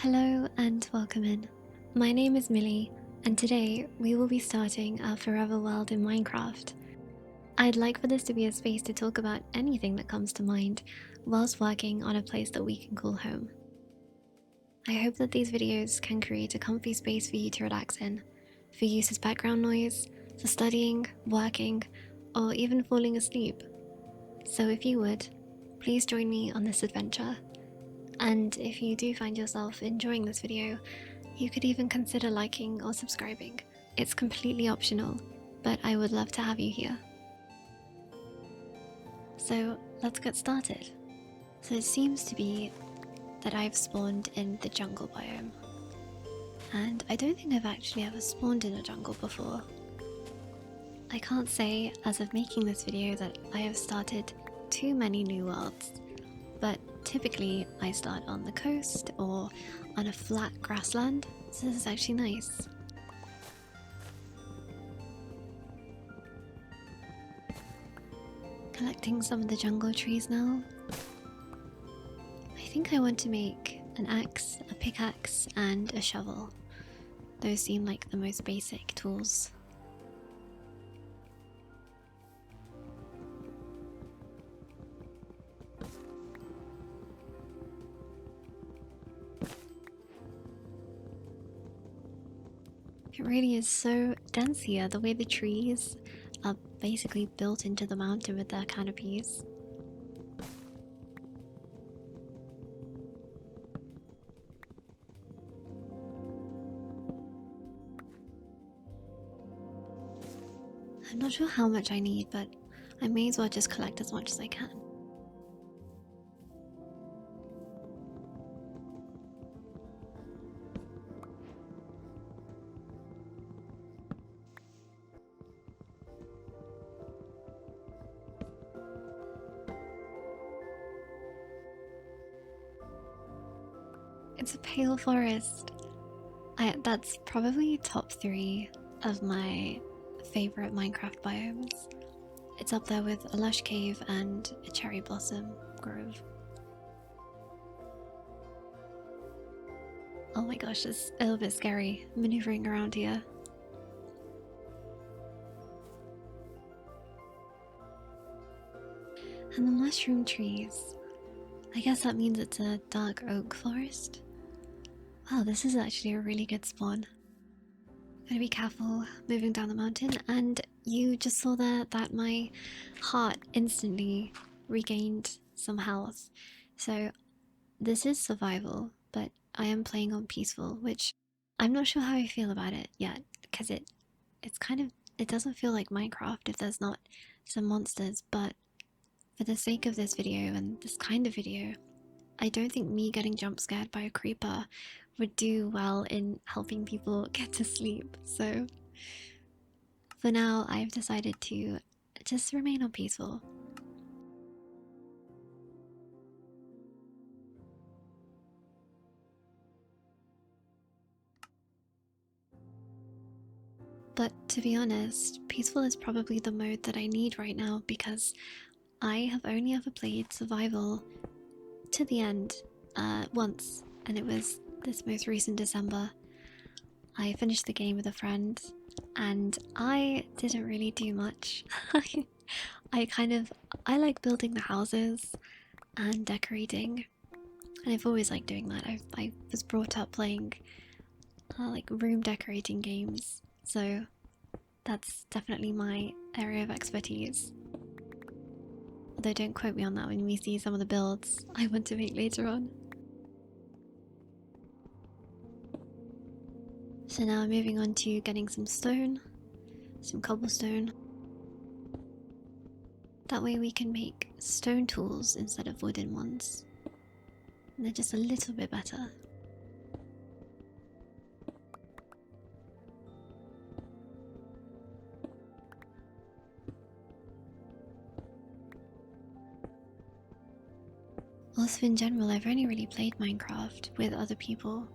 Hello and welcome in. My name is Millie, and today we will be starting our forever world in Minecraft. I'd like for this to be a space to talk about anything that comes to mind whilst working on a place that we can call home. I hope that these videos can create a comfy space for you to relax in, for use as background noise, for studying, working, or even falling asleep. So if you would, please join me on this adventure. And if you do find yourself enjoying this video, you could even consider liking or subscribing. It's completely optional, but I would love to have you here. So let's get started. So it seems to be that I've spawned in the jungle biome. And I don't think I've actually ever spawned in a jungle before. I can't say as of making this video that I have started too many new worlds, but typically I start on the coast or on a flat grassland, so this is actually nice. Collecting some of the jungle trees now. I think I want to make an axe, a pickaxe, and a shovel. Those seem like the most basic tools. It really is so dense here, the way the trees are basically built into the mountain with their canopies. I'm not sure how much I need, but I may as well just collect as much as I can. It's a pale forest. That's probably top 3 of my favorite Minecraft biomes. It's up there with a lush cave and a cherry blossom grove. Oh my gosh, it's a little bit scary maneuvering around here. And the mushroom trees. I guess that means it's a dark oak forest. Wow, this is actually a really good spawn. Gotta be careful moving down the mountain, and you just saw there that my heart instantly regained some health. So this is survival, but I am playing on peaceful, which I'm not sure how I feel about it yet, because it doesn't feel like Minecraft if there's not some monsters, but for the sake of this video and this kind of video, I don't think me getting jump scared by a creeper would do well in helping people get to sleep. So for now, I've decided to just remain on peaceful. But to be honest, peaceful is probably the mode that I need right now because I have only ever played survival to the end once, and it was this most recent December. I finished the game with a friend and I didn't really do much. I like building the houses and decorating, and I've always liked doing that. I was brought up playing like room decorating games, so that's definitely my area of expertise. Although don't quote me on that when we see some of the builds I want to make later on. So now I'm moving on to getting some stone, some cobblestone. That way we can make stone tools instead of wooden ones. And they're just a little bit better. Also in general, I've only really played Minecraft with other people,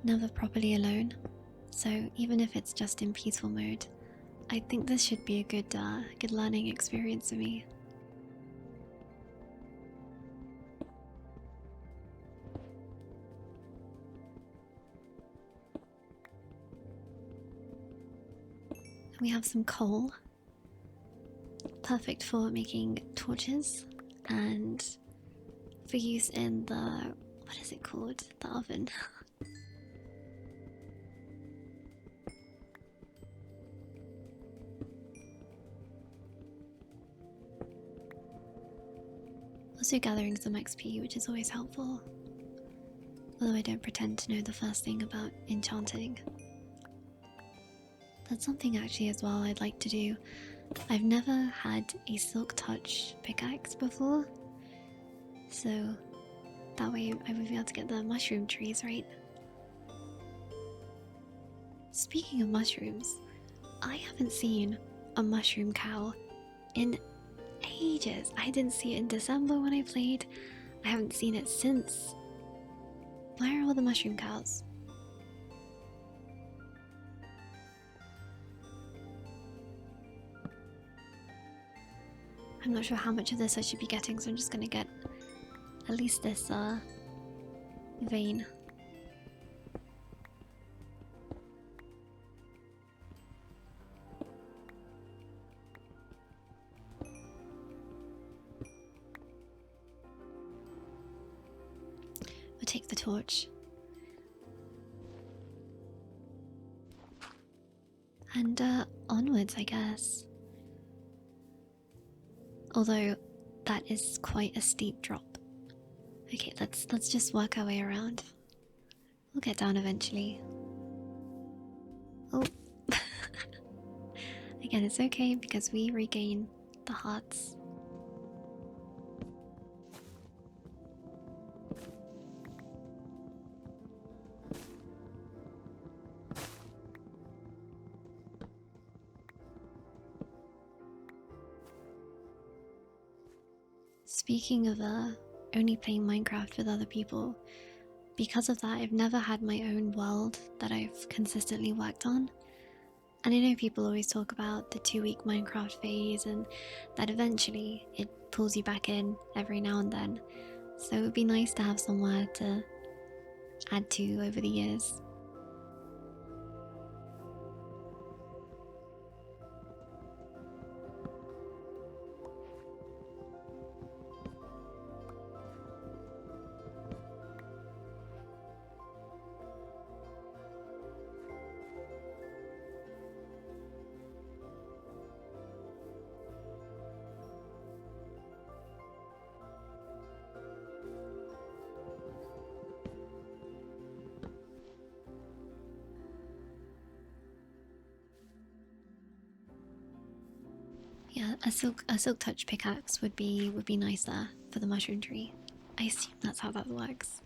never properly alone. So even if it's just in peaceful mode, I think this should be a good learning experience for me. And we have some coal. Perfect for making torches and for use in the, what is it called? The oven. Also gathering some XP, which is always helpful. Although I don't pretend to know the first thing about enchanting. That's something actually as well I'd like to do. I've never had a silk touch pickaxe before, so that way I would be able to get the mushroom trees, right? Speaking of mushrooms, I haven't seen a mushroom cow in ages. I didn't see it in December when I played. I haven't seen it since. Where are all the mushroom cows? I'm not sure how much of this I should be getting, so I'm just gonna get at least this vein. We'll take the torch. And onwards, I guess. Although that is quite a steep drop. Okay, let's just work our way around. We'll get down eventually. Oh. Again, it's okay because we regain the hearts. Speaking of only playing Minecraft with other people, because of that I've never had my own world that I've consistently worked on. And I know people always talk about the 2-week Minecraft phase and that eventually it pulls you back in every now and then. So it would be nice to have somewhere to add to over the years. Yeah, a silk touch pickaxe would be nice there for the mushroom tree. I assume that's how that works.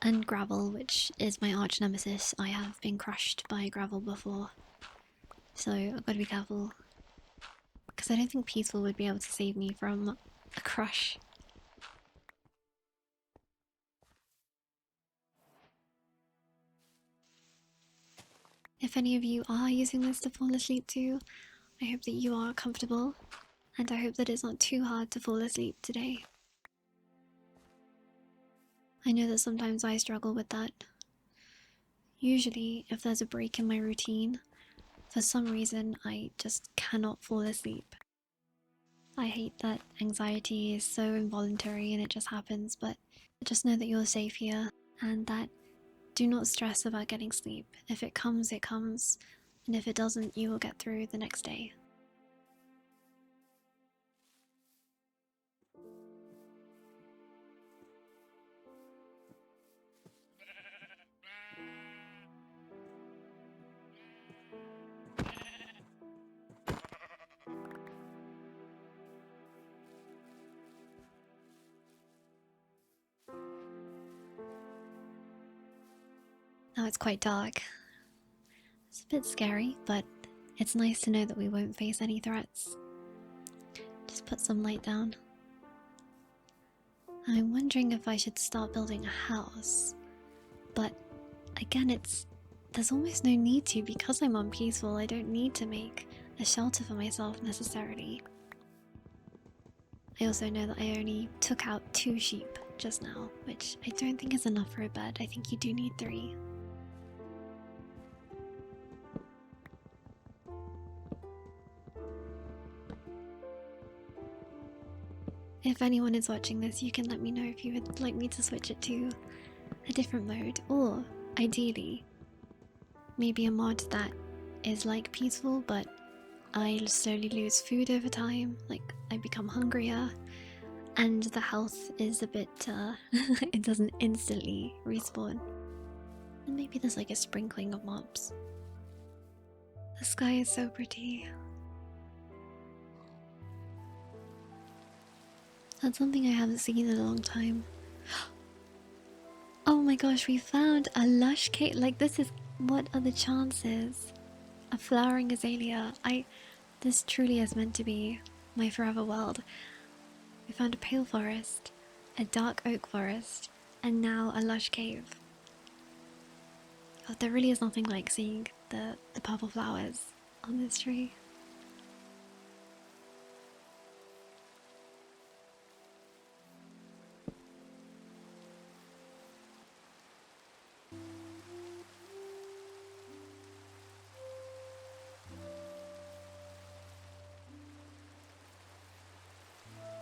And gravel, which is my arch nemesis. I have been crushed by gravel before, so I've got to be careful. Because I don't think Peaceful would be able to save me from a crush. If any of you are using this to fall asleep to, I hope that you are comfortable, and I hope that it's not too hard to fall asleep today. I know that sometimes I struggle with that. Usually, if there's a break in my routine, for some reason I just cannot fall asleep. I hate that anxiety is so involuntary and it just happens, but just know that you're safe here, and that do not stress about getting sleep. If it comes, it comes, and if it doesn't, you will get through the next day. Now it's quite dark. It's a bit scary, but it's nice to know that we won't face any threats. Just put some light down. I'm wondering if I should start building a house, but again, there's almost no need to because I'm on Peaceful. I don't need to make a shelter for myself necessarily. I also know that I only took out 2 sheep just now, which I don't think is enough for a bed. I think you do need 3. If anyone is watching this, you can let me know if you would like me to switch it to a different mode, or ideally, maybe a mod that is like peaceful, but I slowly lose food over time, like I become hungrier, and the health is a bit, it doesn't instantly respawn. And maybe there's like a sprinkling of mobs. The sky is so pretty. That's something I haven't seen in a long time. Oh my gosh, we found a lush cake. Like, this is, what are the chances? A flowering azalea. This truly is meant to be my forever world. We found a pale forest, a dark oak forest, and now a lush cave. Oh, there really is nothing like seeing the purple flowers on this tree.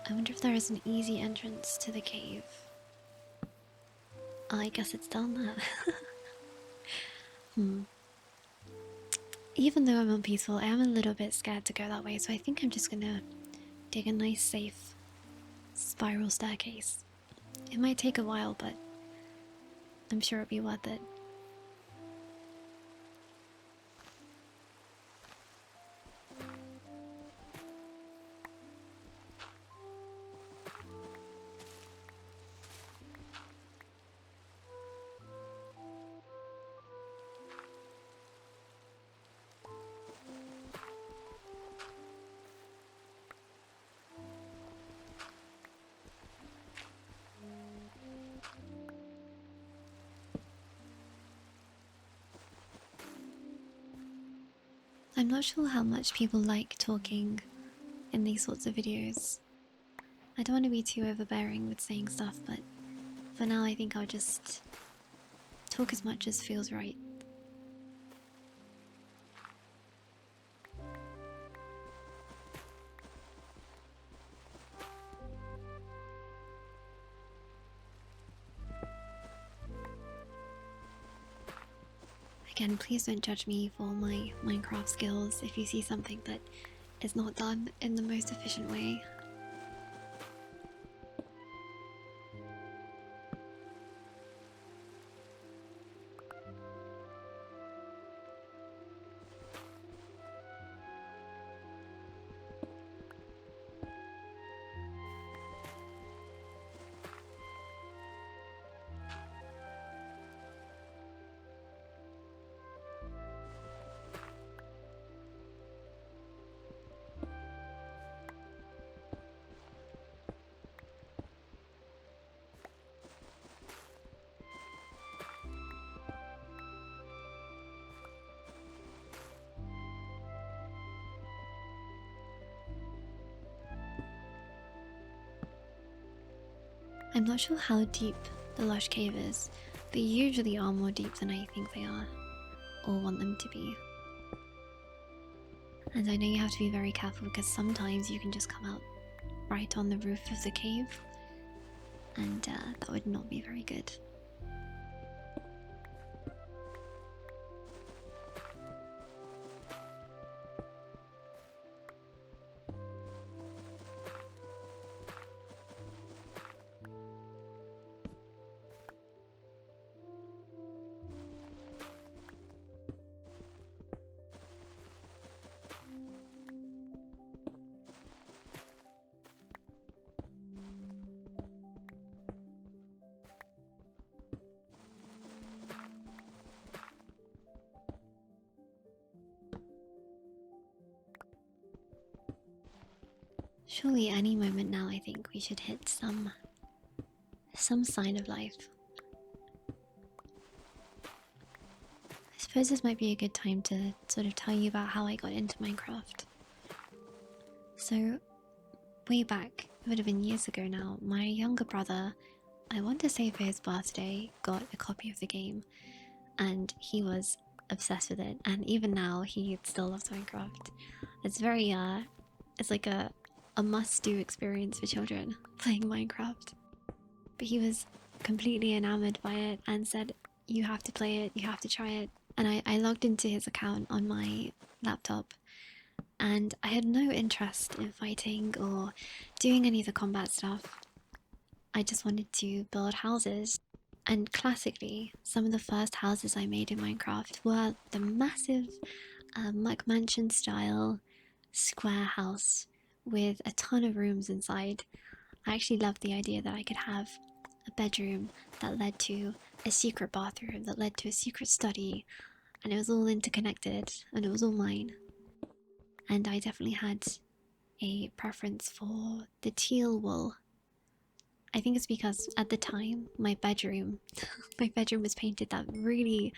I wonder if there is an easy entrance to the cave. Oh, I guess it's down there. Even though I'm on peaceful, I am a little bit scared to go that way, so I think I'm just gonna dig a nice, safe spiral staircase. It might take a while, but I'm sure it'll be worth it. I'm not sure how much people like talking in these sorts of videos. I don't want to be too overbearing with saying stuff, but for now I think I'll just talk as much as feels right. Again, please don't judge me for my Minecraft skills if you see something that is not done in the most efficient way. I'm not sure how deep the lush cave is. They usually are more deep than I think they are, or want them to be. And I know you have to be very careful because sometimes you can just come out right on the roof of the cave, and that would not be very good. Surely any moment now I think we should hit some sign of life. I suppose this might be a good time to sort of tell you about how I got into Minecraft. So, way back, it would have been years ago now, my younger brother, I want to say for his birthday, got a copy of the game, and he was obsessed with it, and even now he still loves Minecraft. It's very, it's like a a must-do experience for children playing Minecraft. But he was completely enamored by it and said, "You have to play it, you have to try it." And I logged into his account on my laptop, and I had no interest in fighting or doing any of the combat stuff. I just wanted to build houses. And classically, some of the first houses I made in Minecraft were the massive McMansion style square house with a ton of rooms inside. I actually loved the idea that I could have a bedroom that led to a secret bathroom, that led to a secret study, and it was all interconnected and it was all mine. And I definitely had a preference for the teal wool. I think it's because at the time my bedroom was painted that really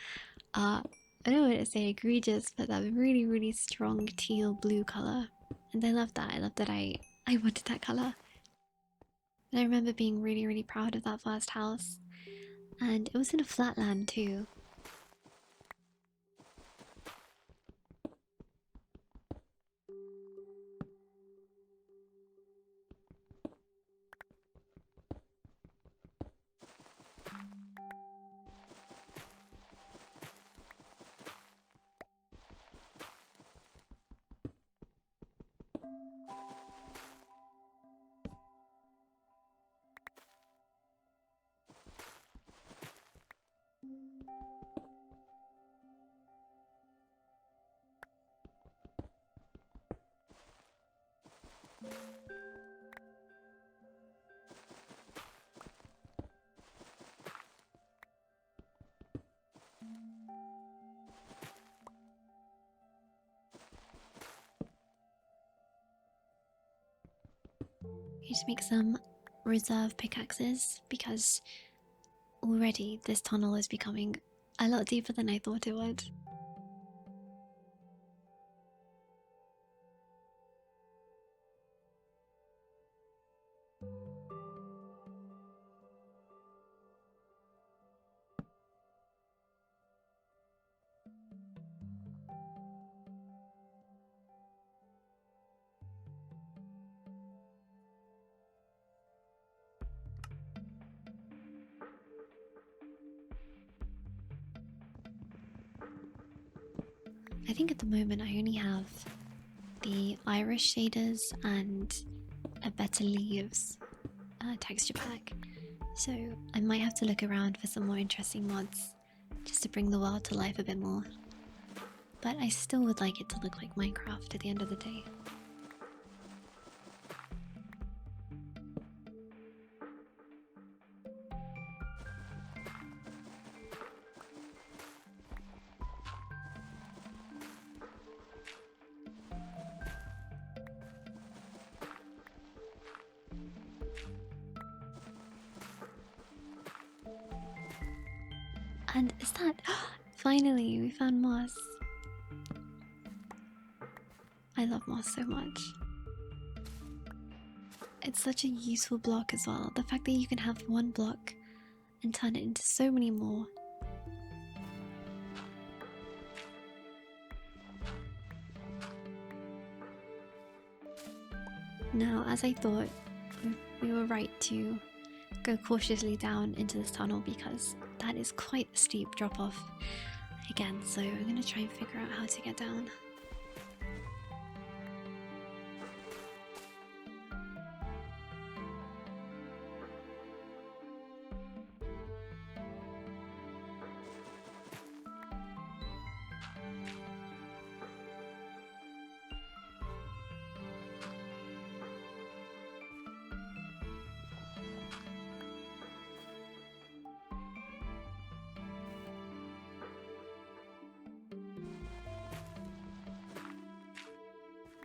I don't want to say egregious, but that really strong teal blue color. And I love that. I love that I wanted that color. And I remember being really proud of that first house. And it was in a flatland too. You just make some reserve pickaxes because already this tunnel is becoming a lot deeper than I thought it would. I think at the moment I only have the Irish shaders and a Better Leaves texture pack, so I might have to look around for some more interesting mods just to bring the world to life a bit more. But I still would like it to look like Minecraft at the end of the day. And is that... Finally, we found moss. I love moss so much. It's such a useful block as well. The fact that you can have one block and turn it into so many more. Now, as I thought, we were right to go cautiously down into this tunnel because that is quite a steep drop off again, so I'm going to try and figure out how to get down.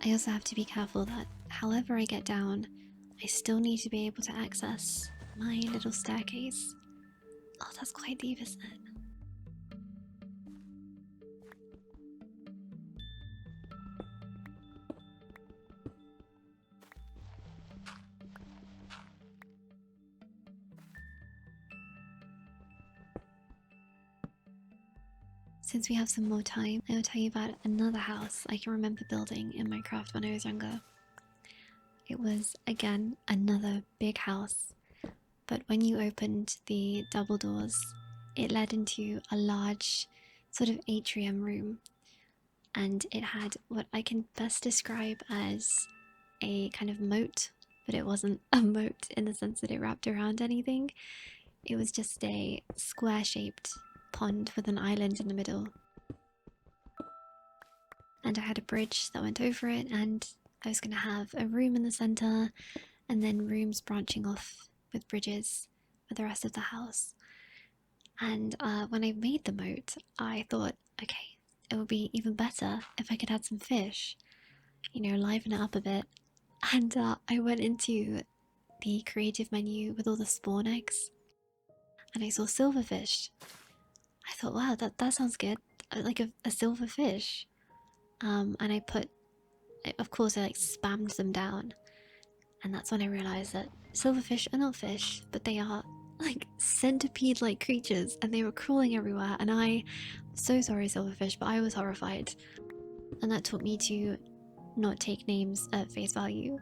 I also have to be careful that however I get down, I still need to be able to access my little staircase. Oh, that's quite deep, isn't it? Since we have some more time, I will tell you about another house I can remember building in Minecraft when I was younger. It was again another big house, but when you opened the double doors, it led into a large sort of atrium room, and it had what I can best describe as a kind of moat, but it wasn't a moat in the sense that it wrapped around anything. It was just a square shaped pond with an island in the middle. And I had a bridge that went over it, and I was going to have a room in the center and then rooms branching off with bridges for the rest of the house. And when I made the moat, I thought, okay, it would be even better if I could add some fish, liven it up a bit. And I went into the creative menu with all the spawn eggs, and I saw silverfish. I thought, wow, that sounds good, like a silver fish. And of course, I like spammed them down, and that's when I realized that silverfish are not fish, but they are like centipede-like creatures, and they were crawling everywhere. And so sorry, silverfish, but I was horrified, and that taught me to not take names at face value.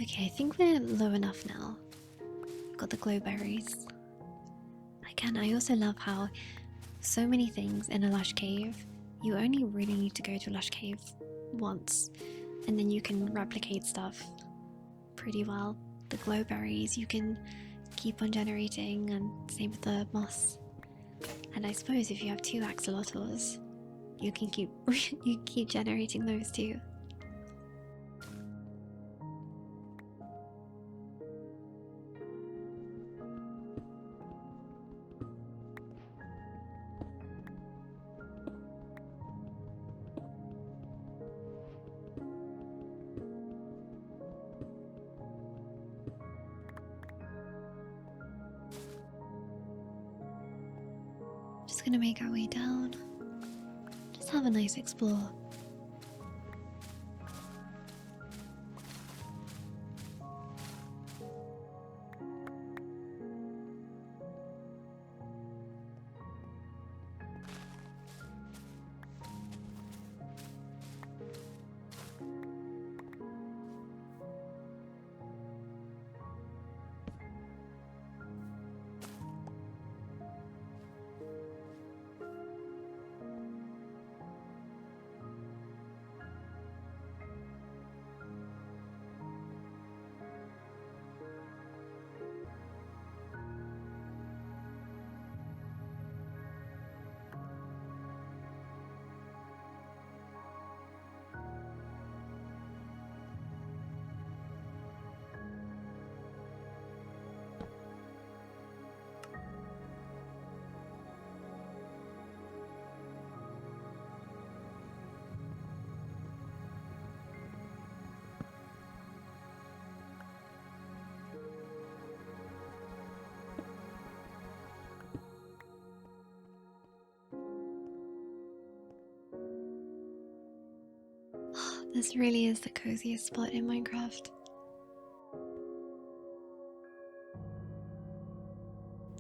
Okay, I think we're low enough now. We've got the glowberries. Again, I also love how so many things in a lush cave, you only really need to go to a lush cave once, and then you can replicate stuff pretty well. The glowberries you can keep on generating, and same with the moss. And I suppose if you have 2 axolotls, you can keep generating those too. Just gonna make our way down. Just have a nice explore. This really is the coziest spot in Minecraft.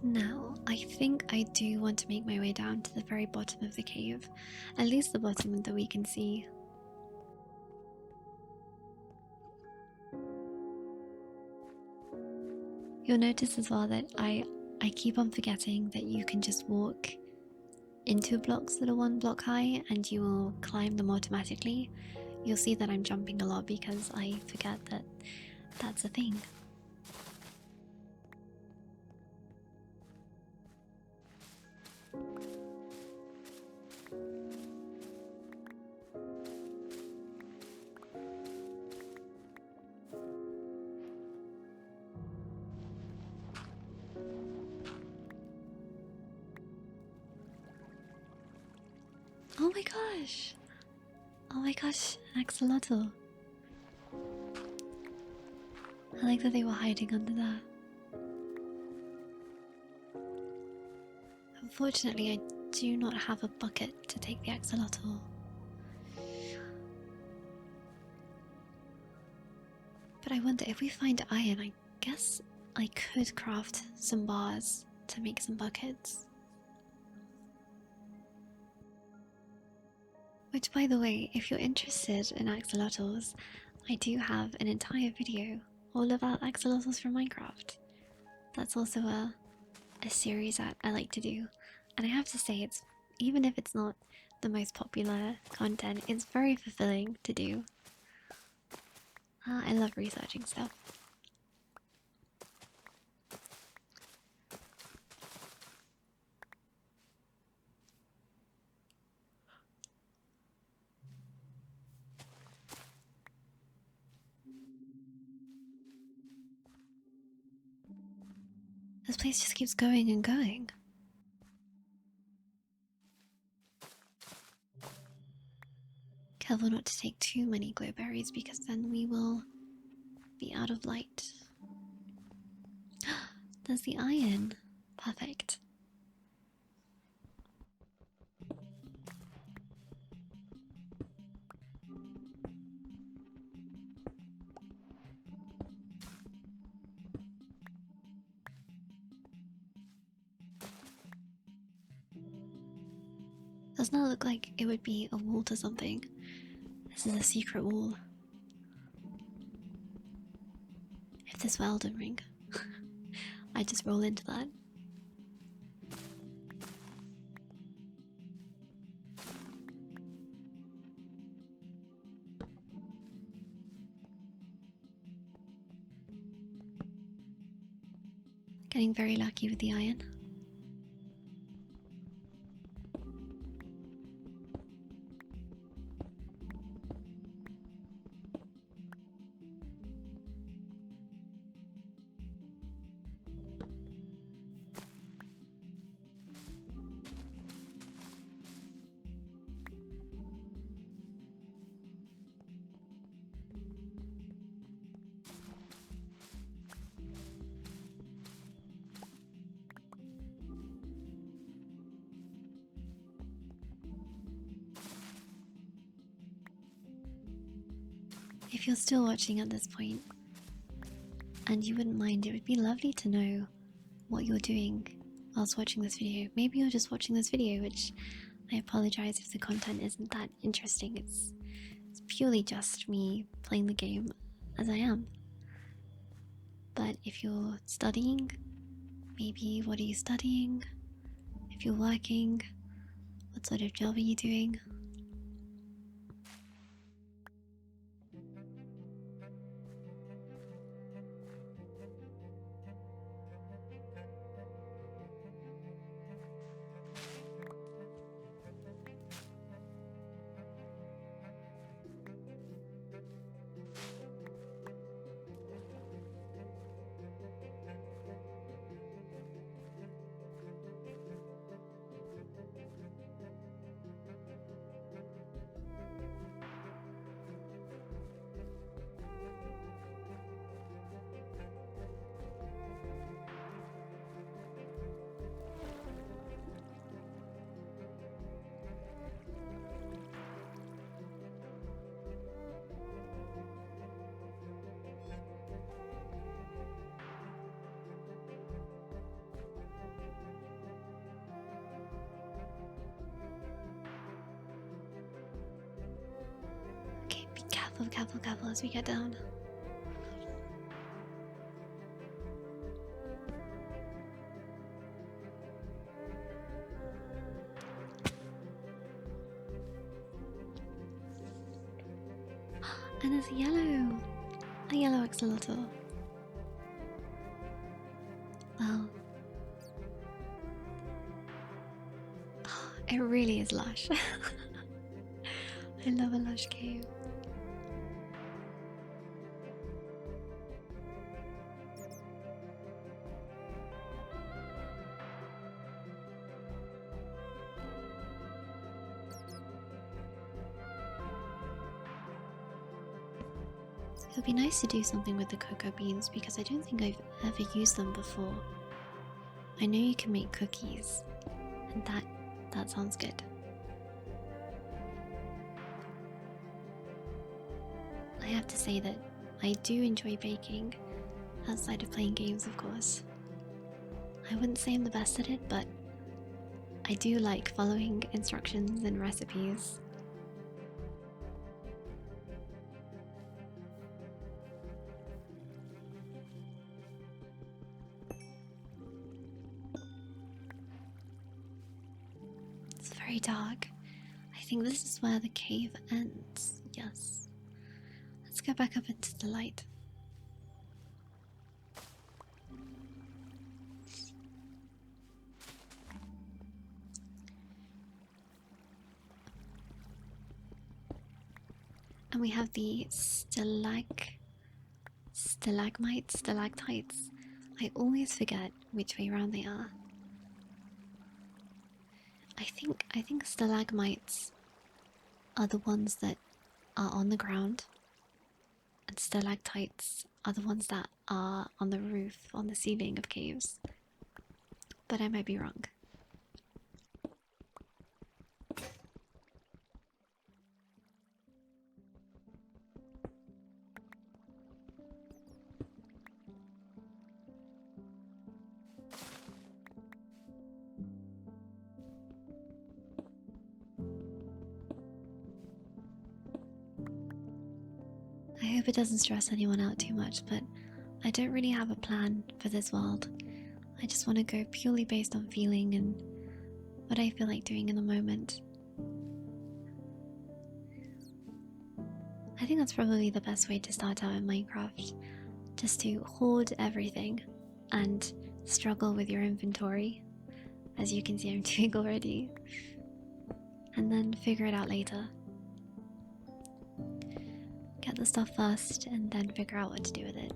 Now, I think I do want to make my way down to the very bottom of the cave. At least the bottom that we can see. You'll notice as well that I keep on forgetting that you can just walk into blocks that are 1 block high and you will climb them automatically. You'll see that I'm jumping a lot because I forget that that's a thing. Oh my gosh! Oh my gosh, an axolotl. I like that they were hiding under there. Unfortunately, I do not have a bucket to take the axolotl. But I wonder if we find iron, I guess I could craft some bars to make some buckets. Which, by the way, if you're interested in axolotls, I do have an entire video all about axolotls from Minecraft. That's also a series that I like to do, and I have to say, it's even if it's not the most popular content, it's very fulfilling to do. I love researching stuff. This place just keeps going and going. Careful not to take too many glowberries because then we will be out of light. There's the iron. Perfect. Does not look like it would be a wall to something. This is a secret wall. If this were Elden Ring, I'd just roll into that. Getting very lucky with the iron. If you're still watching at this point, and you wouldn't mind, it would be lovely to know what you're doing whilst watching this video. Maybe you're just watching this video, which I apologize if the content isn't that interesting. It's purely just me playing the game as I am. But if you're studying, maybe what are you studying? If you're working, what sort of job are you doing? Okay, be careful, careful, careful as we get down. And there's a yellow axolotl. Well, it really is lush. I love a lush cave. It would be nice to do something with the cocoa beans because I don't think I've ever used them before. I know you can make cookies, and that sounds good. I have to say that I do enjoy baking, outside of playing games, of course. I wouldn't say I'm the best at it, but I do like following instructions and recipes. It's very dark. I think this is where the cave ends. Yes. Let's go back up into the light. And we have the stalagmites, stalactites. I always forget which way around they are. I think stalagmites are the ones that are on the ground, and stalactites are the ones that are on the roof, on the ceiling of caves. But I might be wrong. I hope it doesn't stress anyone out too much, but I don't really have a plan for this world. I just want to go purely based on feeling and what I feel like doing in the moment. I think that's probably the best way to start out in Minecraft. Just to hoard everything and struggle with your inventory, as you can see I'm doing already, and then figure it out later. Get the stuff first and then figure out what to do with it.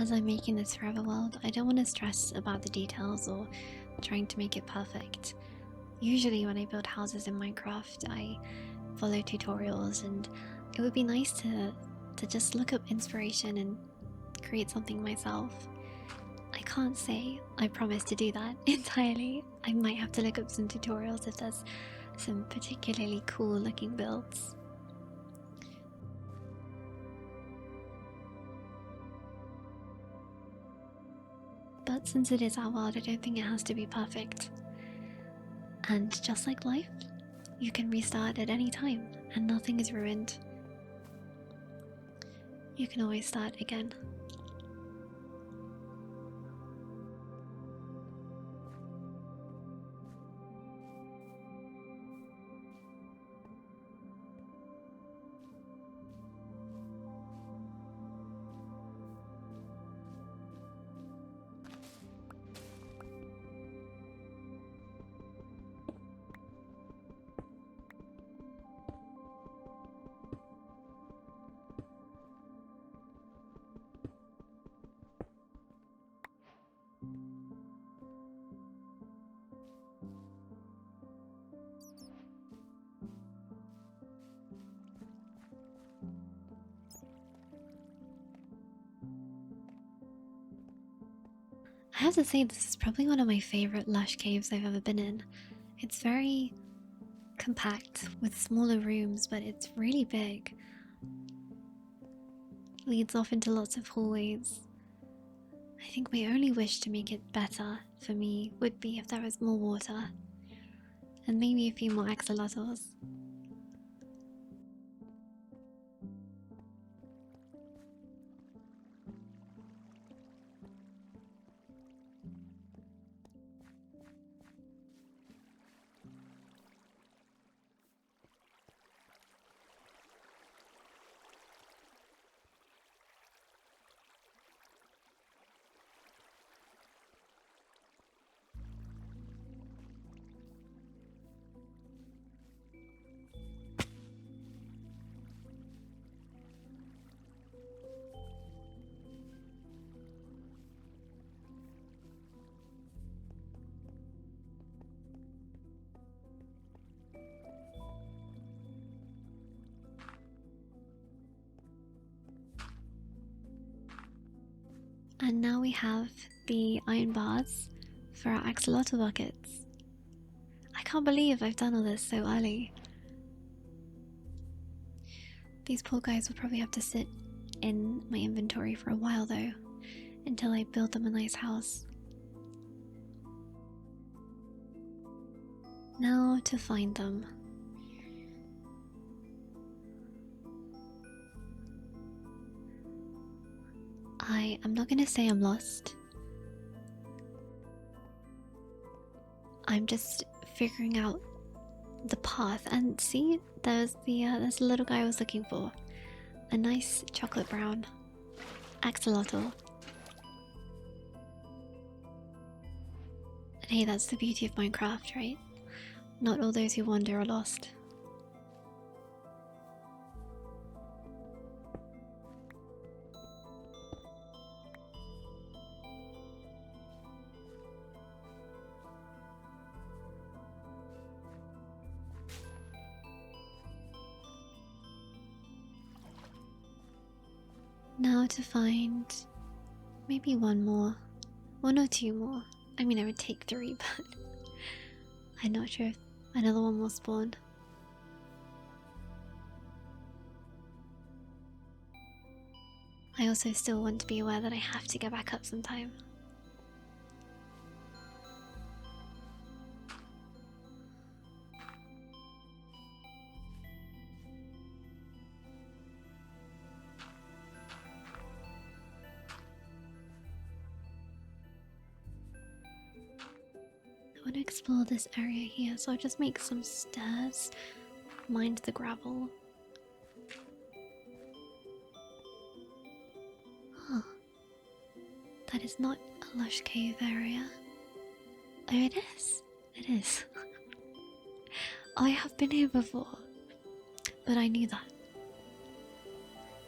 As I'm making this forever world, I don't want to stress about the details or trying to make it perfect. Usually when I build houses in Minecraft, I follow tutorials, and it would be nice to just look up inspiration and create something myself. I can't say I promise to do that entirely. I might have to look up some tutorials if there's some particularly cool looking builds. But since it is our world, I don't think it has to be perfect. And just like life, you can restart at any time and nothing is ruined. You can always start again. I have to say, this is probably one of my favorite lush caves I've ever been in. It's very compact with smaller rooms, but it's really big. Leads off into lots of hallways. I think my only wish to make it better for me would be if there was more water. And maybe a few more axolotls. And now we have the iron bars for our axolotl buckets. I can't believe I've done all this so early. These poor guys will probably have to sit in my inventory for a while though, until I build them a nice house. Now to find them. I'm not gonna say I'm lost. I'm just figuring out the path, and see, there's the little guy I was looking for. A nice chocolate brown axolotl. And hey, that's the beauty of Minecraft, right? Not all those who wander are lost. Now to find maybe one more or two more. I mean, I would take 3, but I'm not sure if another one will spawn. I also still want to be aware that I have to get back up sometime. I want to explore this area here, so I'll just make some stairs, mind the gravel. Huh. That is not a lush cave area. Oh, it is. It is. I have been here before, but I knew that.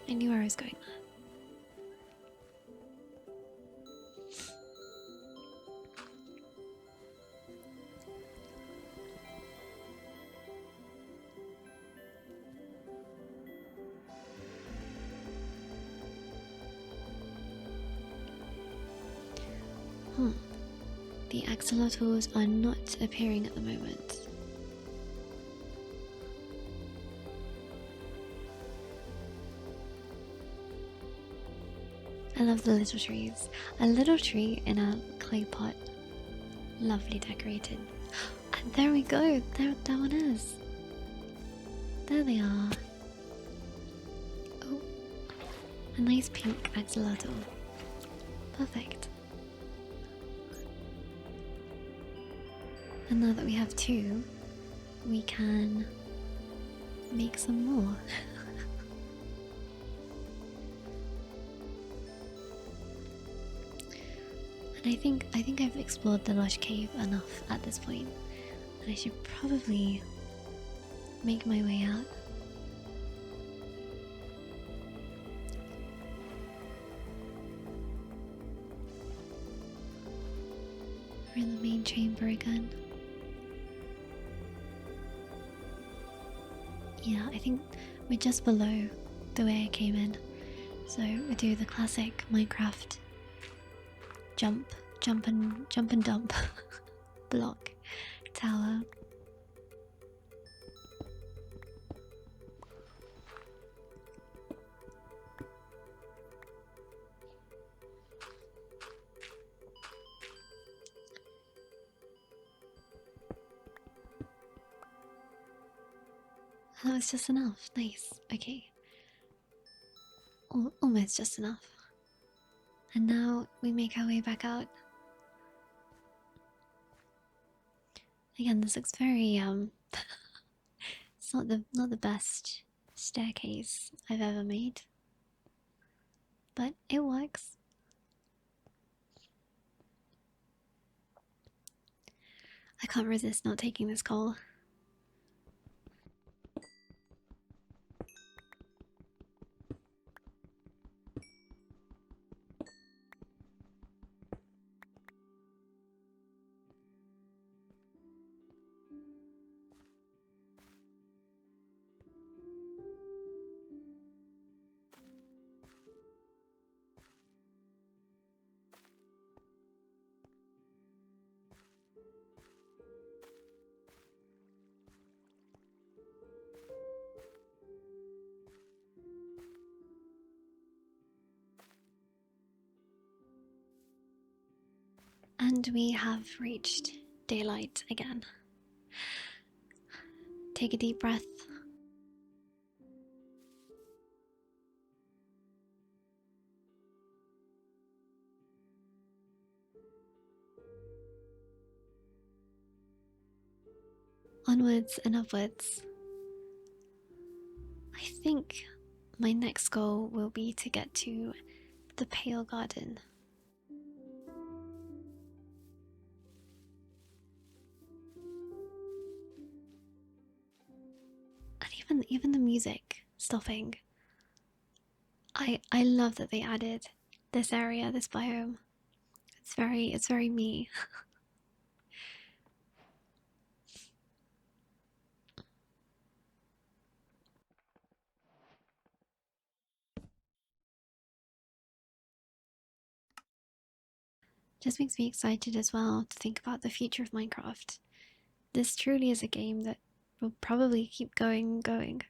I knew where I was going there. The axolotls are not appearing at the moment. I love the little trees. A little tree in a clay pot. Lovely decorated. And there we go. There that one is. There they are. Oh, a nice pink axolotl. Perfect. And now that we have 2, we can make some more. And I think I've explored the lush cave enough at this point, and I should probably make my way out. We're in the main chamber again. Yeah, I think we're just below the way I came in. So we do the classic Minecraft jump and dump block tower. That was just enough. Nice. Okay. Almost just enough. And now we make our way back out. Again, this looks very it's not the best staircase I've ever made. But it works. I can't resist not taking this coal. And we have reached daylight again. Take a deep breath. Onwards and upwards. I think my next goal will be to get to the Pale Garden. And even the music stopping. I love that they added this area, this biome. It's very me. Just makes me excited as well to think about the future of Minecraft. This truly is a game that will probably keep going and going.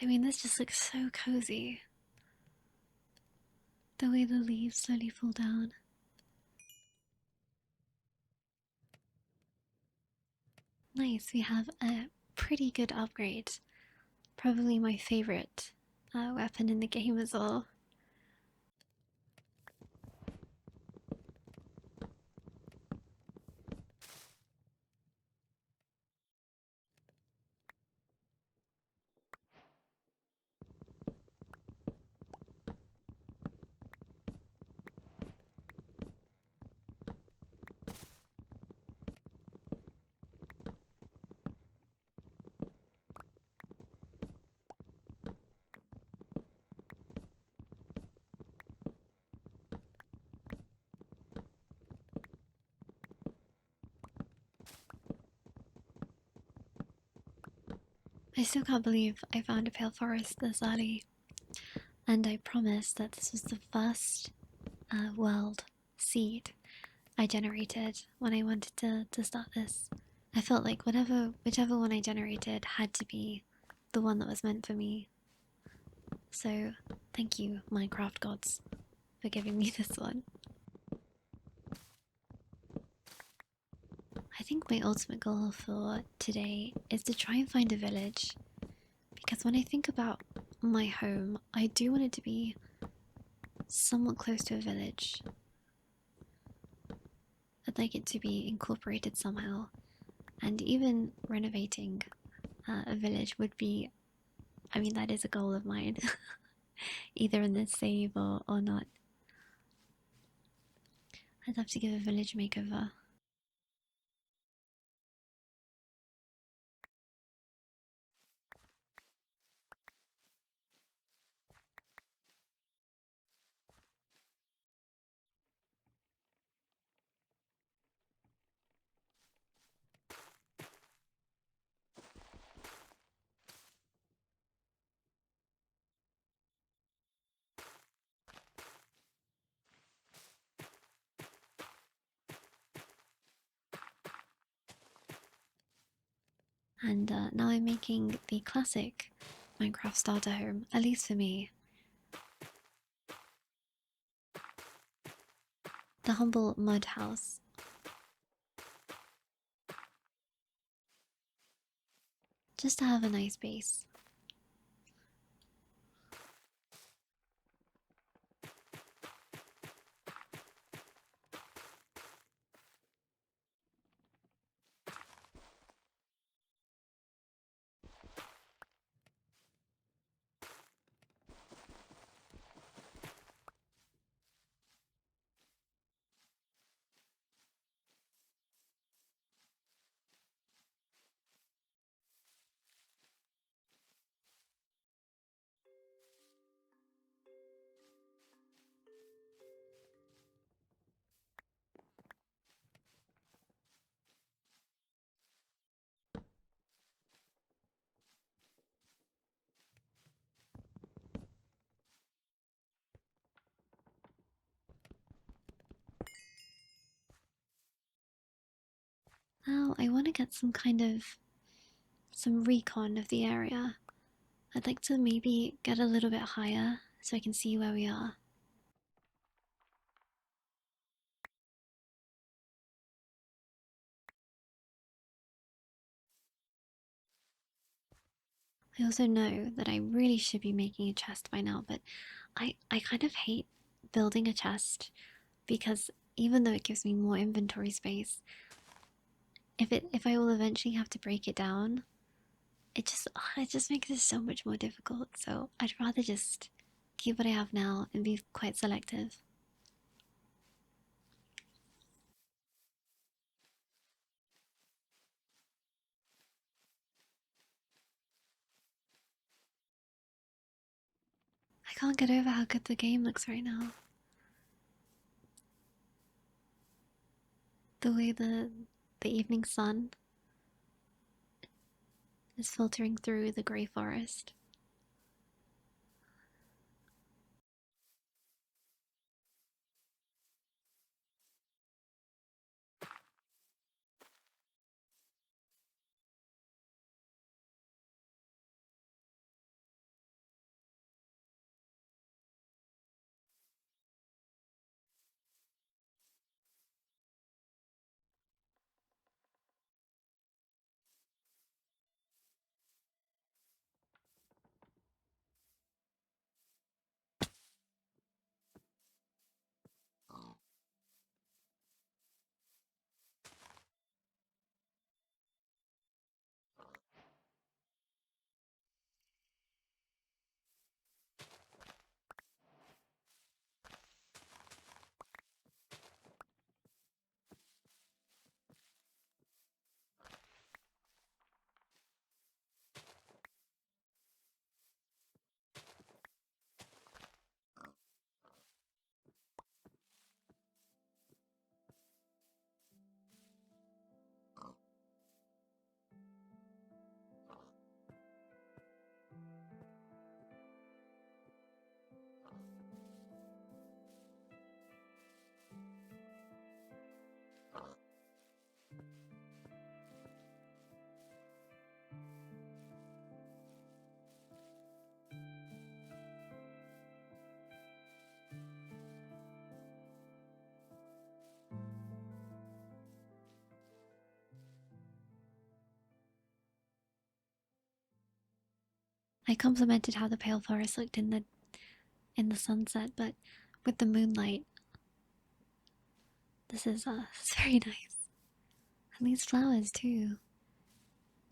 I mean, this just looks so cozy. The way the leaves slowly fall down. Nice, we have a pretty good upgrade. Probably my favorite weapon in the game as well. I still can't believe I found a pale forest this early, and I promised that this was the first world seed I generated when I wanted to start this. I felt like whichever one I generated had to be the one that was meant for me. So thank you, Minecraft gods, for giving me this one. I think my ultimate goal for today is to try and find a village. Because when I think about my home, I do want it to be somewhat close to a village. I'd like it to be incorporated somehow. And even renovating a village would be, I mean, that is a goal of mine. Either in this save or not. I'd love to give a village makeover. And now I'm making the classic Minecraft starter home, at least for me. The humble mud house. Just to have a nice base. Now I want to get some recon of the area. I'd like to maybe get a little bit higher so I can see where we are. I also know that I really should be making a chest by now, but I kind of hate building a chest because even though it gives me more inventory space, if I will eventually have to break it down, it just makes it so much more difficult. So I'd rather just keep what I have now and be quite selective. I can't get over how good the game looks right now. The way the evening sun is filtering through the grey forest. I complimented how the pale forest looked in the sunset, but with the moonlight, this is it's very nice. And these flowers too.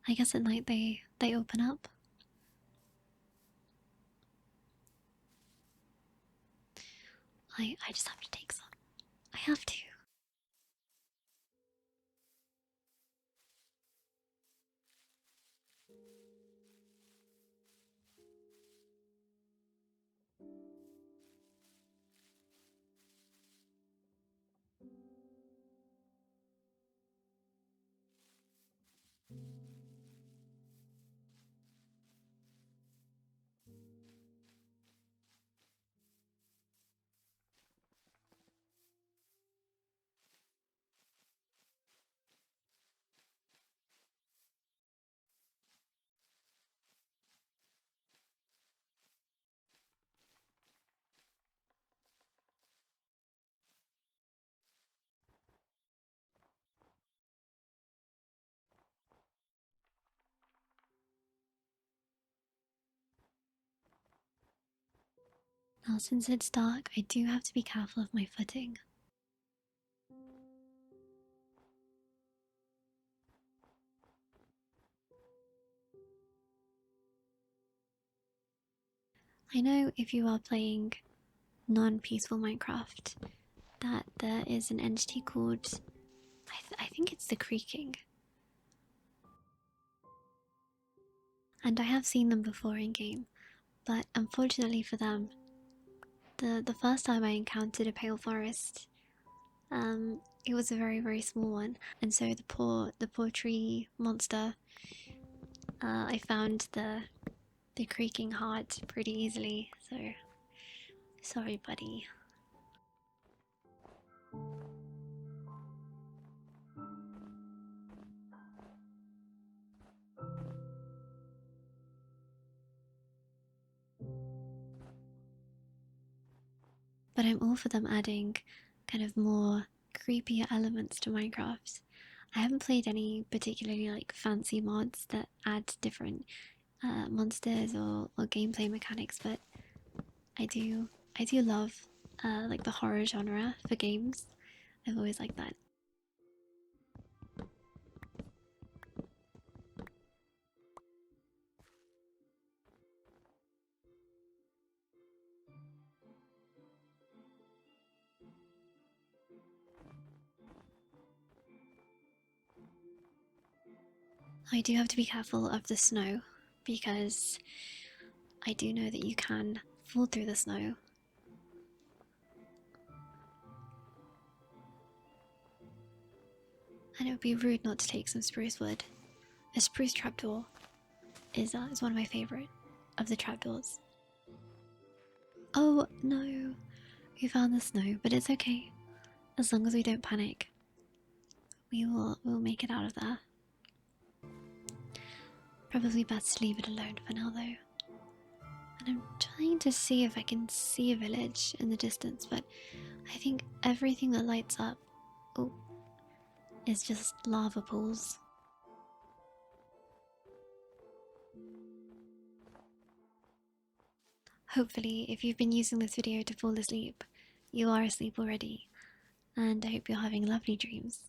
I guess at night they open up. I just have to take some. I have to. Now, since it's dark, I do have to be careful of my footing. I know if you are playing non-peaceful Minecraft that there is an entity called, I think it's the creaking. And I have seen them before in game, but unfortunately for them, the first time I encountered a pale forest, it was a very small one, and so the poor tree monster, I found the creaking heart pretty easily. So sorry, buddy. But I'm all for them adding kind of more creepier elements to Minecraft. I haven't played any particularly like fancy mods that add different monsters or gameplay mechanics, but I do love like the horror genre for games. I've always liked that. I do have to be careful of the snow because I do know that you can fall through the snow. And it would be rude not to take some spruce wood. A spruce trapdoor is one of my favorite of the trapdoors. Oh no, we found the snow, but it's okay. As long as we don't panic, we'll make it out of there. Probably best to leave it alone for now though. And I'm trying to see if I can see a village in the distance, but I think everything that lights up, oh, is just lava pools. Hopefully, if you've been using this video to fall asleep, you are asleep already, and I hope you're having lovely dreams.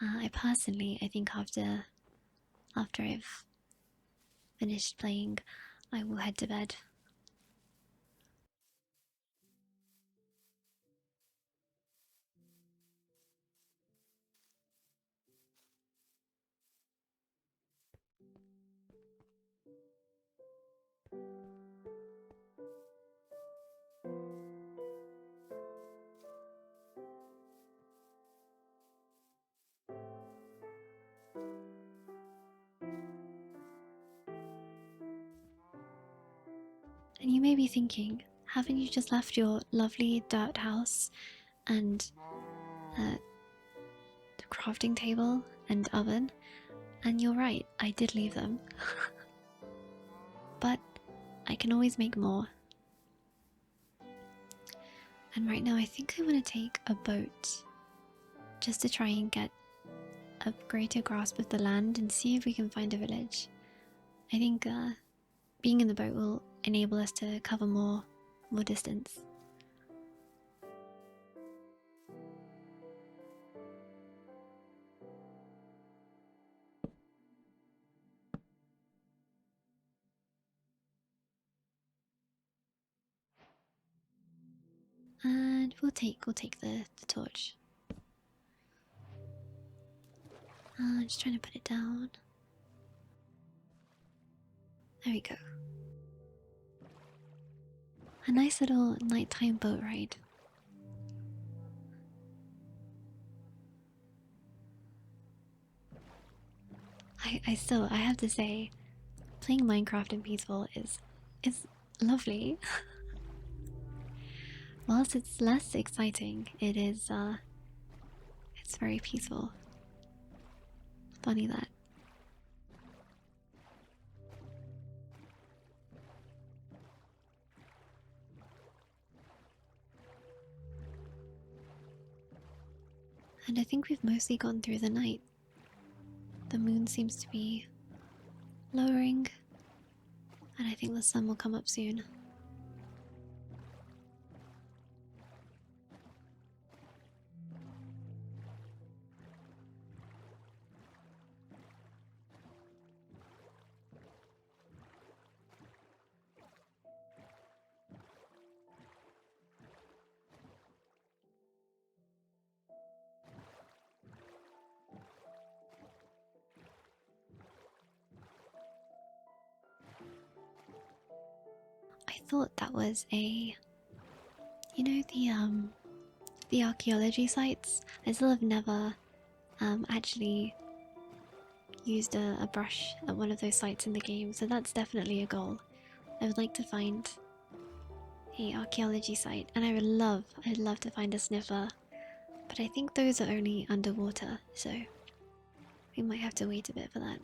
I think after I've finished playing, I will head to bed. And you may be thinking, haven't you just left your lovely dirt house and the crafting table and oven? And you're right, I did leave them. But I can always make more. And right now I think I want to take a boat just to try and get a greater grasp of the land and see if we can find a village. I think being in the boat will enable us to cover more distance. And we'll take the torch. I'm just trying to put it down. There we go. A nice little nighttime boat ride. I have to say, playing Minecraft in peaceful is lovely. Whilst it's less exciting, it's very peaceful. Funny that. And I think we've mostly gone through the night. The moon seems to be lowering, and I think the sun will come up soon. thought that was a, you know, the archaeology sites. I still have never actually used a brush at one of those sites in the game, so that's definitely a goal. I would like to find a archaeology site, and I'd love to find a sniffer, but I think those are only underwater, so we might have to wait a bit for that.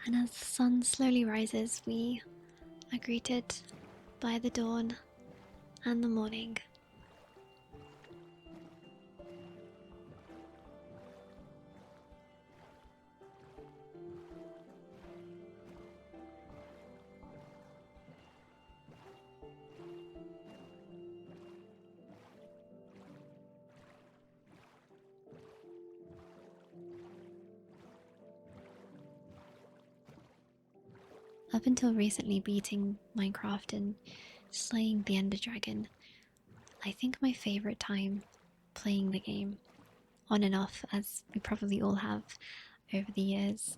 And as the sun slowly rises, we are greeted by the dawn and the morning. Up until recently beating Minecraft and slaying the Ender Dragon, I think my favorite time playing the game, on and off as we probably all have over the years,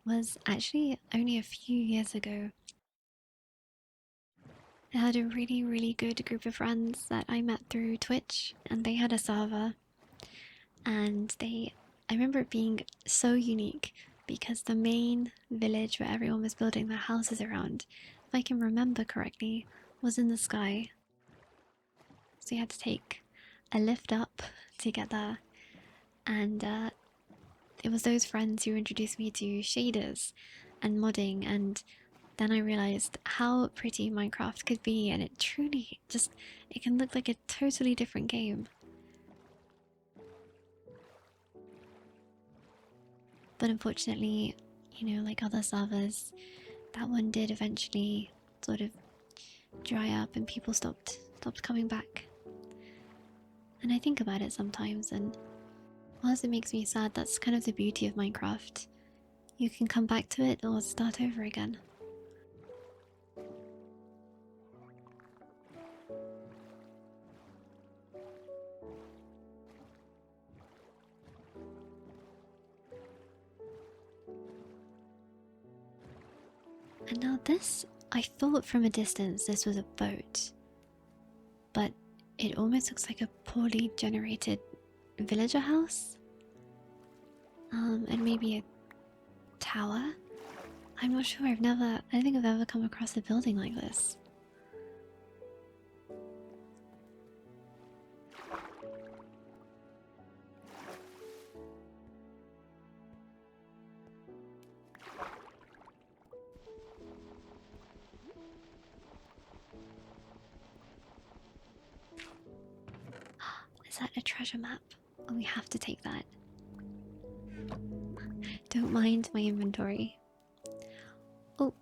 was actually only a few years ago. I had a really good group of friends that I met through Twitch, and they had a server, and I remember it being so unique because the main village where everyone was building their houses around, if I can remember correctly, was in the sky. So you had to take a lift up to get there, and it was those friends who introduced me to shaders and modding, and then I realized how pretty Minecraft could be, and it truly just, it can look like a totally different game. But unfortunately, you know, like other servers, that one did eventually sort of dry up and people stopped coming back. And I think about it sometimes, and whilst it makes me sad, that's kind of the beauty of Minecraft. You can come back to it or start over again. And now this, I thought from a distance this was a boat, but it almost looks like a poorly generated villager house. And maybe a tower? I'm not sure, I don't think I've ever come across a building like this. Is that a treasure map? Oh, we have to take that. Don't mind my inventory. Oh.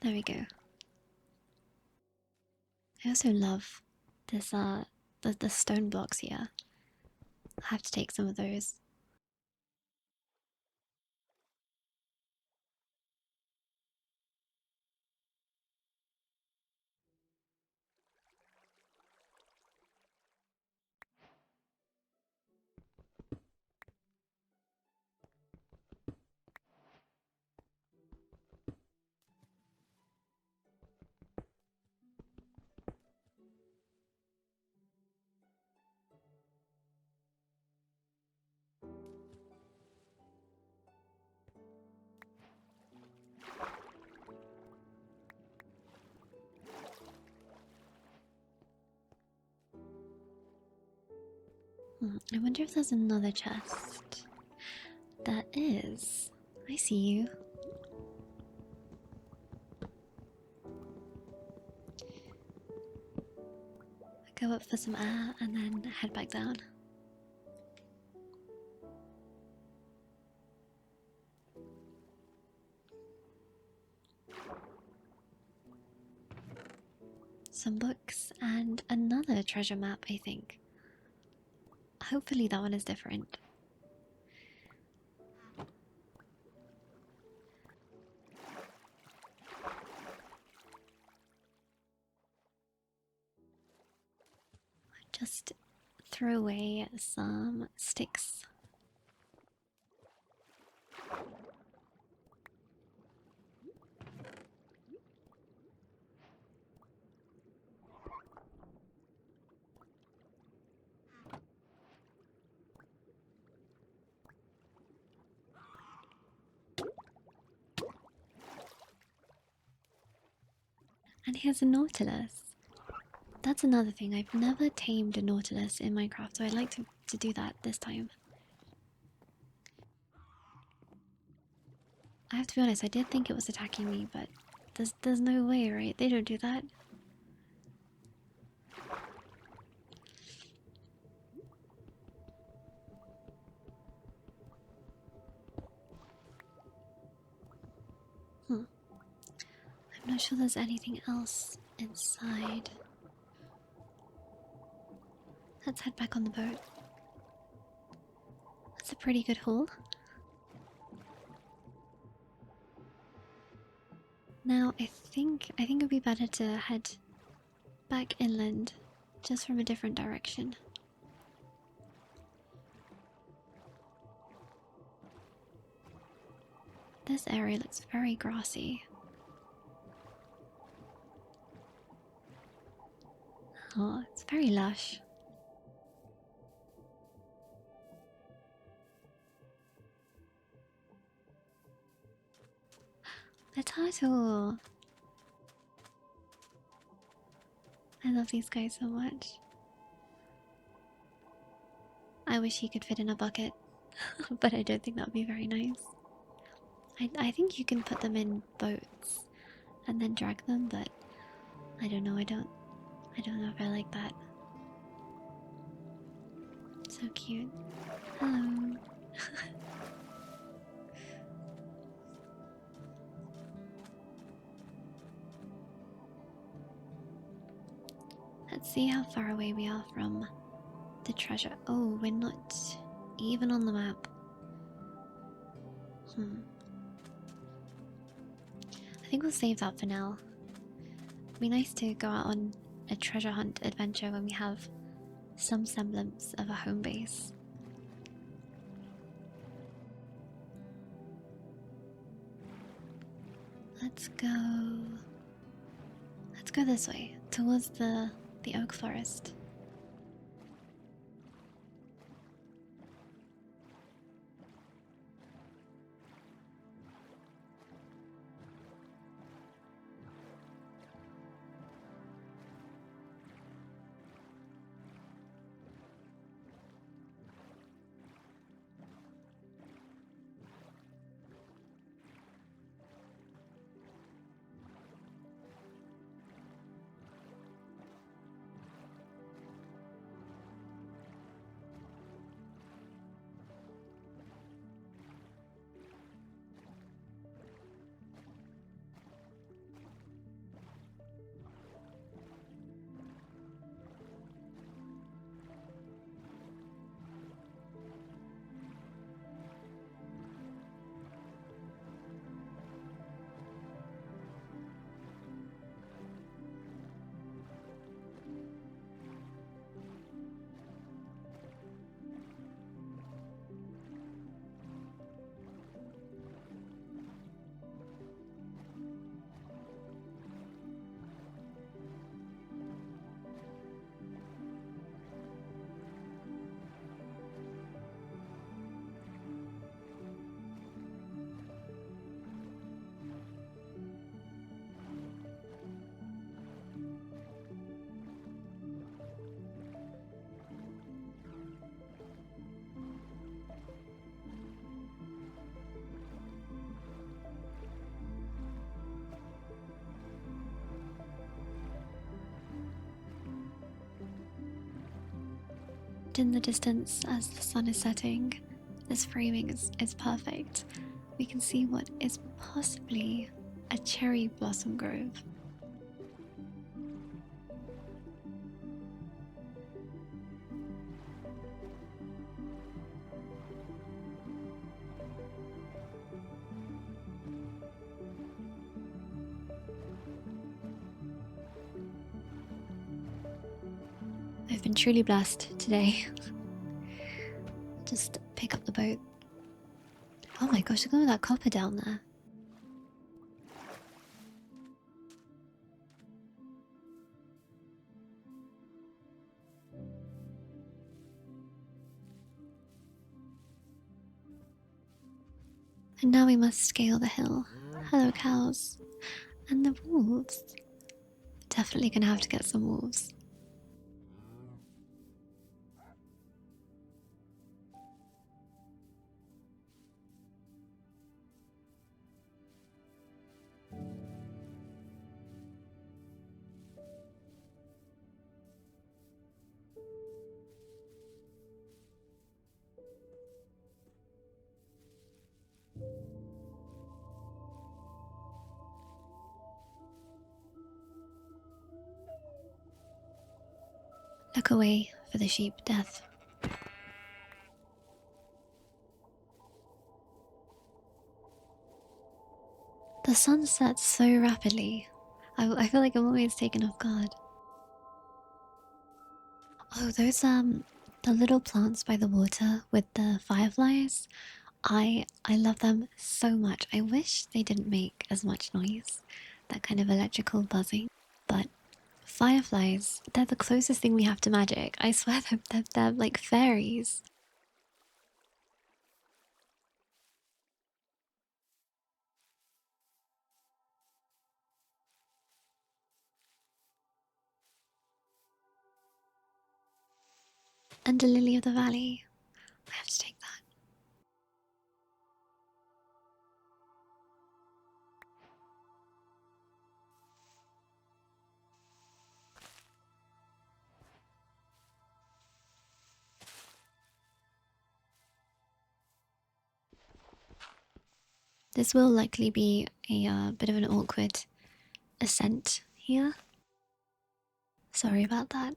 There we go. I also love this, the stone blocks here. I'll have to take some of those. I wonder if there's another chest. There is. I see you. Go up for some air and then head back down. Some books and another treasure map, I think. Hopefully that one is different. just throw away some sticks. And here's a nautilus. That's another thing. I've never tamed a nautilus in Minecraft, so I'd like to do that this time. I have to be honest, I did think it was attacking me, but there's no way, right? They don't do that. I'm not sure there's anything else inside. Let's head back on the boat. That's a pretty good haul. Now I think it'd be better to head back inland, just from a different direction. This area looks very grassy. Oh, it's very lush. A turtle! I love these guys so much. I wish he could fit in a bucket, but I don't think that would be very nice. I think you can put them in boats and then drag them, but I don't know, I don't know if I like that. So cute. Hello. Let's see how far away we are from the treasure. Oh, we're not even on the map. I think we'll save that for now. It'd be nice to go out on a treasure hunt adventure when we have some semblance of a home base. Let's go. Let's go this way, towards the oak forest. In the distance, as the sun is setting, this framing is perfect. We can see what is possibly a cherry blossom grove. I've been truly blessed today. Just pick up the boat. Oh my gosh, look at all that copper down there. And now we must scale the hill. Hello, cows. And the wolves. Definitely gonna have to get some wolves. Look away for the sheep, Death. The sun sets so rapidly. I feel like I'm always taken off guard. Oh, those the little plants by the water with the fireflies. I love them so much. I wish they didn't make as much noise. That kind of electrical buzzing. But fireflies, they're the closest thing we have to magic. I swear they're like fairies. And a lily of the valley. I have to take that. This will likely be a bit of an awkward ascent here. Sorry about that.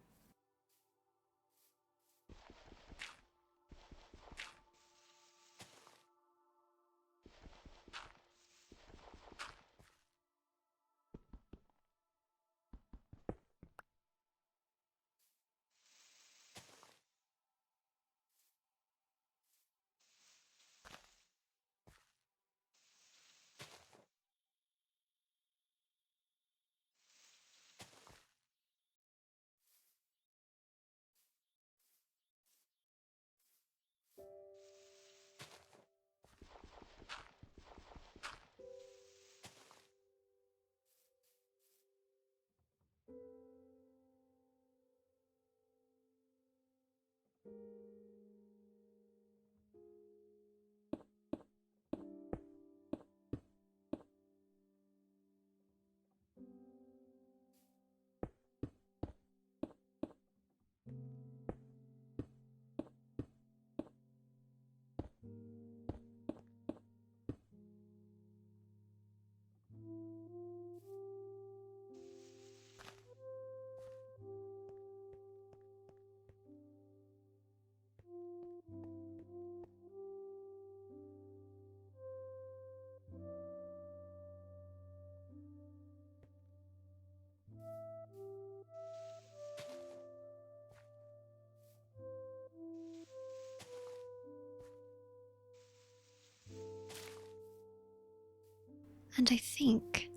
And I think,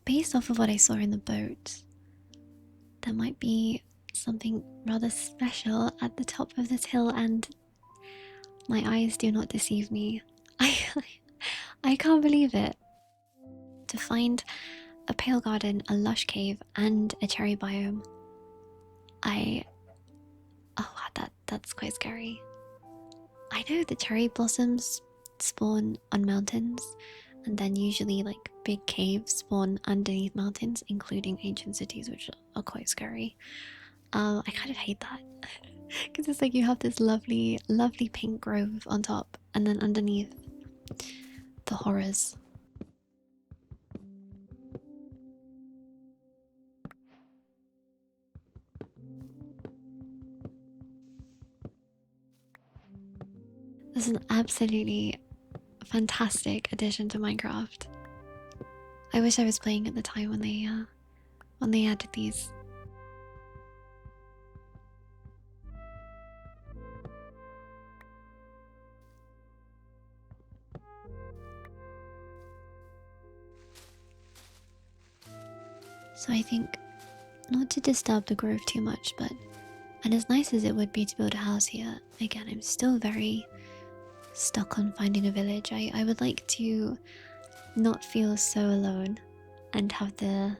based off of what I saw in the boat, there might be something rather special at the top of this hill, and my eyes do not deceive me. I, I can't believe it. To find a pale garden, a lush cave, and a cherry biome. Oh, that's quite scary. I know the cherry blossoms spawn on mountains, and then usually like big caves spawn underneath mountains, including ancient cities, which are quite scary. I kind of hate that because it's like you have this lovely, lovely pink grove on top, and then underneath, the horrors. This is an absolutely fantastic addition to Minecraft. I wish I was playing at the time when they added these. So I think not to disturb the grove too much, but and as nice as it would be to build a house here, again, I'm still very stuck on finding a village. I would like to not feel so alone and have the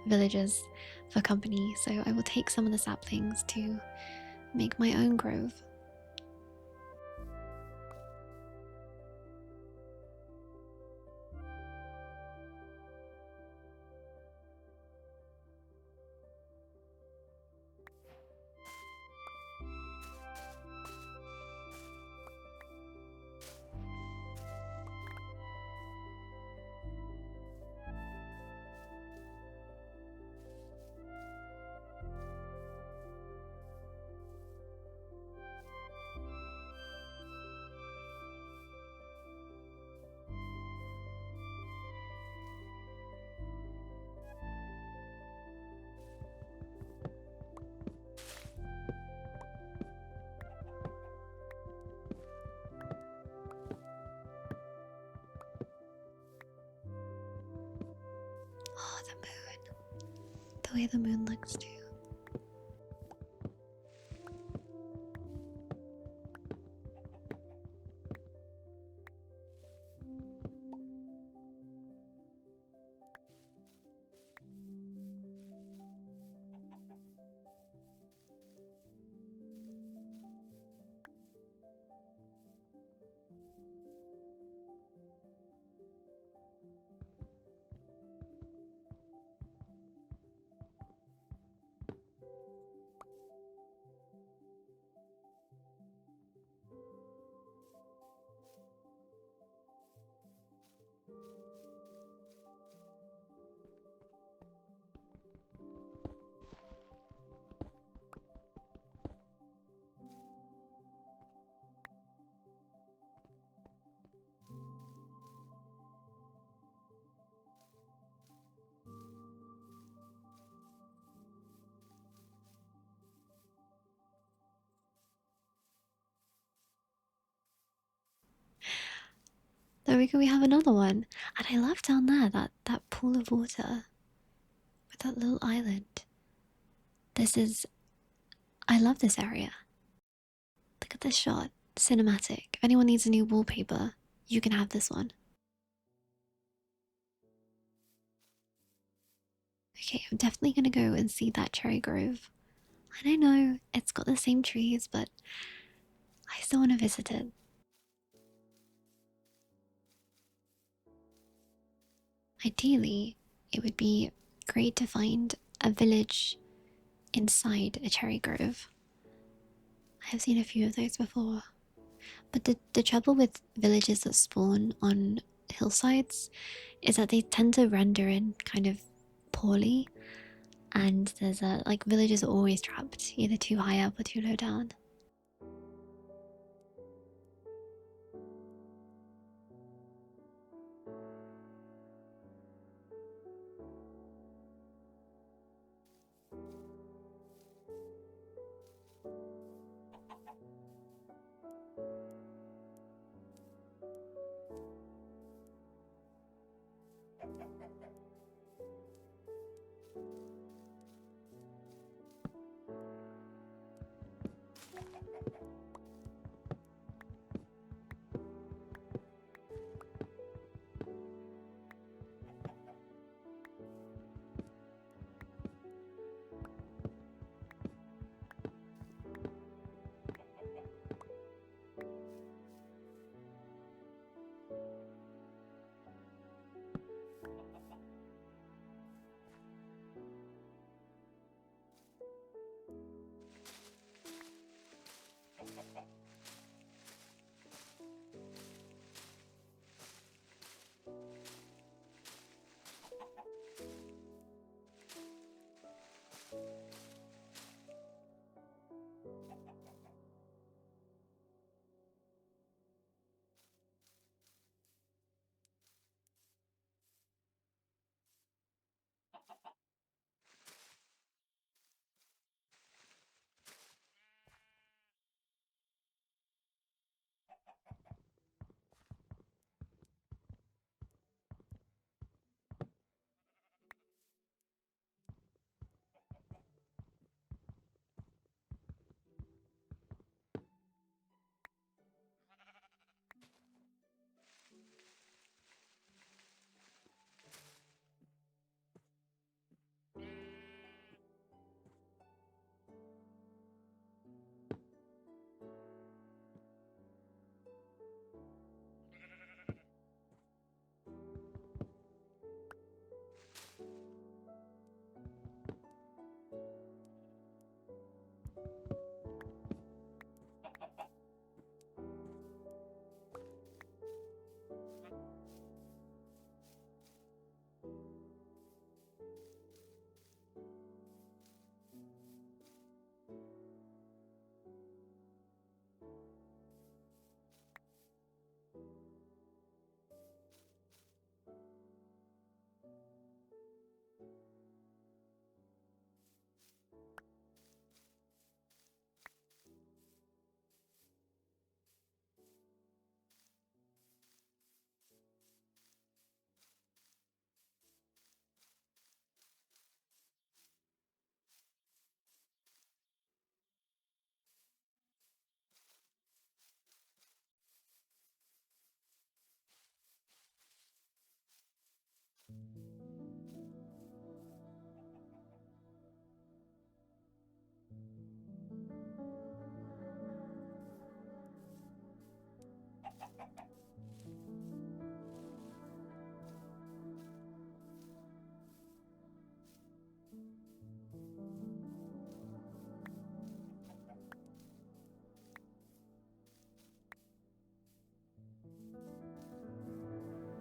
villagers for company. So I will take some of the saplings to make my own grove. Oh, the moon. The way the moon looks too. There we go, we have another one. And I love down there, that pool of water with that little island. I love this area. Look at this shot. Cinematic. If anyone needs a new wallpaper, you can have this one. Okay, I'm definitely gonna go and see that cherry grove. And I know it's got the same trees, but I still want to visit it. Ideally, it would be great to find a village inside a cherry grove. I have seen a few of those before. But the trouble with villages that spawn on hillsides is that they tend to render in kind of poorly, and there's a like villages are always trapped, either too high up or too low down.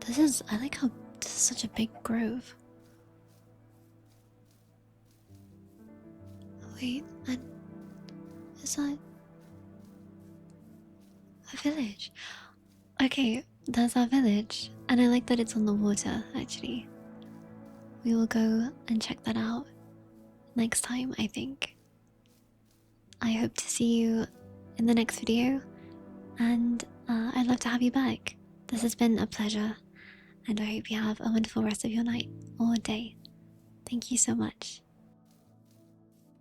I like how this is such a big grove. Wait, and is that a village? Okay, there's our village, and I like that it's on the water, actually. We will go and check that out next time, I think. I hope to see you in the next video, and I'd love to have you back. This has been a pleasure, and I hope you have a wonderful rest of your night or day. Thank you so much.